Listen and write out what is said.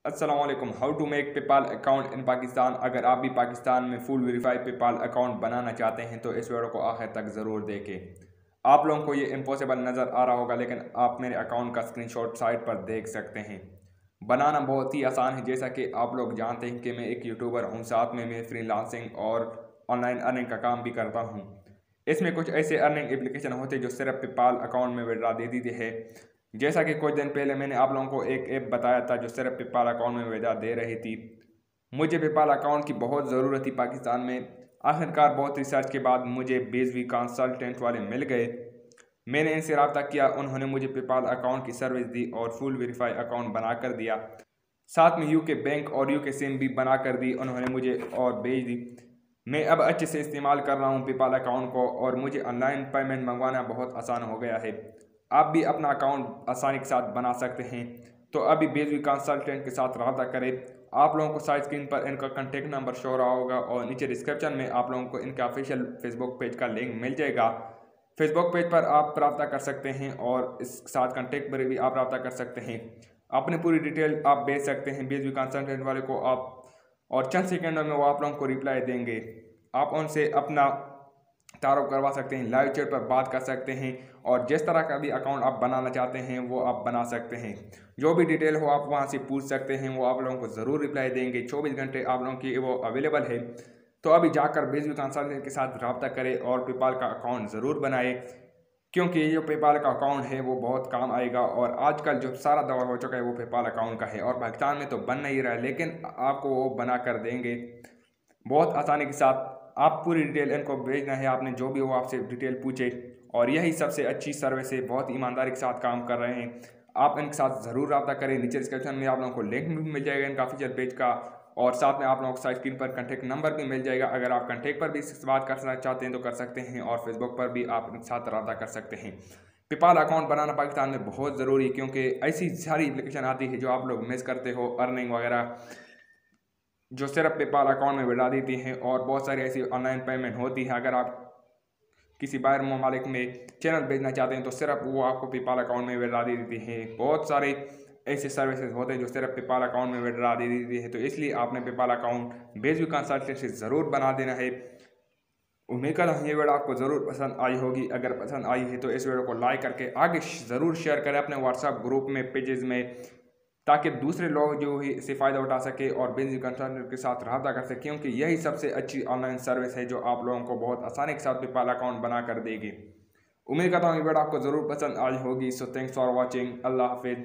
अस्सलाम वालेकुम। How to make PayPal account in Pakistan. अगर आप भी पाकिस्तान में फुल वेरीफाइड पेपाल अकाउंट बनाना चाहते हैं तो इस वीडियो को आखिर तक ज़रूर देखें। आप लोगों को ये इम्पॉसिबल नज़र आ रहा होगा, लेकिन आप मेरे अकाउंट का स्क्रीनशॉट साइट पर देख सकते हैं। बनाना बहुत ही आसान है। जैसा कि आप लोग जानते हैं कि मैं एक यूट्यूबर हूँ, साथ में मैं फ्रीलांसिंग और ऑनलाइन अर्निंग का काम भी करता हूँ। इसमें कुछ ऐसे अर्निंग एप्लीकेशन होते हैं जो सिर्फ पेपाल अकाउंट में विड्रा दे देती है। जैसा कि कुछ दिन पहले मैंने आप लोगों को एक ऐप बताया था जो सिर्फ पेपाल अकाउंट में विड्रा दे रही थी। मुझे पेपाल अकाउंट की बहुत ज़रूरत थी पाकिस्तान में। आखिरकार बहुत रिसर्च के बाद मुझे bizvee कंसल्टेंट वाले मिल गए। मैंने इनसे रब्ता किया, उन्होंने मुझे पेपाल अकाउंट की सर्विस दी और फुल वेरीफाई अकाउंट बना कर दिया। साथ में यूके बैंक और यूके सिम भी बना कर दी उन्होंने मुझे और भेज दी। मैं अब अच्छे से इस्तेमाल कर रहा हूँ पेपाल अकाउंट को और मुझे ऑनलाइन पेमेंट मंगवाना बहुत आसान हो गया है। आप भी अपना अकाउंट आसानी के साथ बना सकते हैं। तो अभी bizvee कंसल्टेंट के साथ रब्ता करें। आप लोगों को साइड स्क्रीन पर इनका कॉन्टेक्ट नंबर शो हो रहा होगा और नीचे डिस्क्रिप्शन में आप लोगों को इनका ऑफिशियल फेसबुक पेज का लिंक मिल जाएगा। फेसबुक पेज पर आप रब्ता कर सकते हैं और इस साथ कॉन्टेक्ट पर भी आप रब्ता कर सकते हैं। अपनी पूरी डिटेल आप भेज सकते हैं bizvee कंसल्टेंट वाले को आप, और चंद सेकंडों में वो आप लोगों को रिप्लाई देंगे। आप उनसे अपना तारुफ करवा सकते हैं, लाइव चैट पर बात कर सकते हैं और जिस तरह का भी अकाउंट आप बनाना चाहते हैं वो आप बना सकते हैं। जो भी डिटेल हो आप वहां से पूछ सकते हैं, वो आप लोगों को ज़रूर रिप्लाई देंगे। 24 घंटे आप लोगों की वो अवेलेबल है। तो अभी जाकर bizvee कंसल्टेंट के साथ रब्ता करें और पेपाल का अकाउंट ज़रूर बनाए, क्योंकि ये जो पेपाल का अकाउंट है वो बहुत काम आएगा। और आजकल जो सारा दौर हो चुका है वो पेपाल अकाउंट का है और पाकिस्तान में तो बन नहीं रहा है, लेकिन आपको वो बना कर देंगे बहुत आसानी के साथ। आप पूरी डिटेल इनको भेजना है, आपने जो भी वो आपसे डिटेल पूछे, और यही सबसे अच्छी सर्विस है। बहुत ईमानदारी के साथ काम कर रहे हैं। आप इनके साथ ज़रूर रब्ता करें। नीचे डिस्क्रिप्शन में आप लोगों को लिंक भी मिल जाएगा इनका ऑफिशियल पेज का, और साथ में आप लोगों को साइड स्क्रीन पर कॉन्टेक्ट नंबर भी मिल जाएगा। अगर आप कॉन्टेक्ट पर भी इससे बात करना चाहते हैं तो कर सकते हैं, और फेसबुक पर भी आप इनके साथ रब्ता कर सकते हैं। पेपाल अकाउंट बनाना पाकिस्तान में बहुत ज़रूरी है, क्योंकि ऐसी सारी एप्लीकेशन आती है जो आप लोग मिस करते हो, अर्निंग वगैरह, जो सिर्फ पेपाल अकाउंट में विड्रा देती हैं। और बहुत सारी ऐसी ऑनलाइन पेमेंट होती है। अगर आप किसी बाहर ममालिक में चैनल भेजना चाहते हैं तो सिर्फ वो आपको पेपाल अकाउंट में विड्रा दे देती हैं। बहुत सारे ऐसे सर्विसेज होते हैं जो सिर्फ पेपाल अकाउंट में विड्रा दे देती है। तो इसलिए आपने पेपाल अकाउंट bizvee कंसल्टेंट से ज़रूर बना देना है। उम्मीद करता हूँ ये वीडियो आपको ज़रूर पसंद आई होगी। अगर पसंद आई है तो इस वीडियो को लाइक करके आगे ज़रूर शेयर करें अपने व्हाट्सएप ग्रुप में, पेजेस में, ताकि दूसरे लोग जो है इससे फ़ायदा उठा सके और bizvee कंसल्टेंट के साथ रब्ता कर सकें, क्योंकि यही सबसे अच्छी ऑनलाइन सर्विस है जो आप लोगों को बहुत आसानी के साथ पेपाल अकाउंट बना कर देगी। उम्मीद करता हूँ ये वीडियो आपको ज़रूर पसंद आई होगी। So thanks for watching. अल्लाह हाफिज़।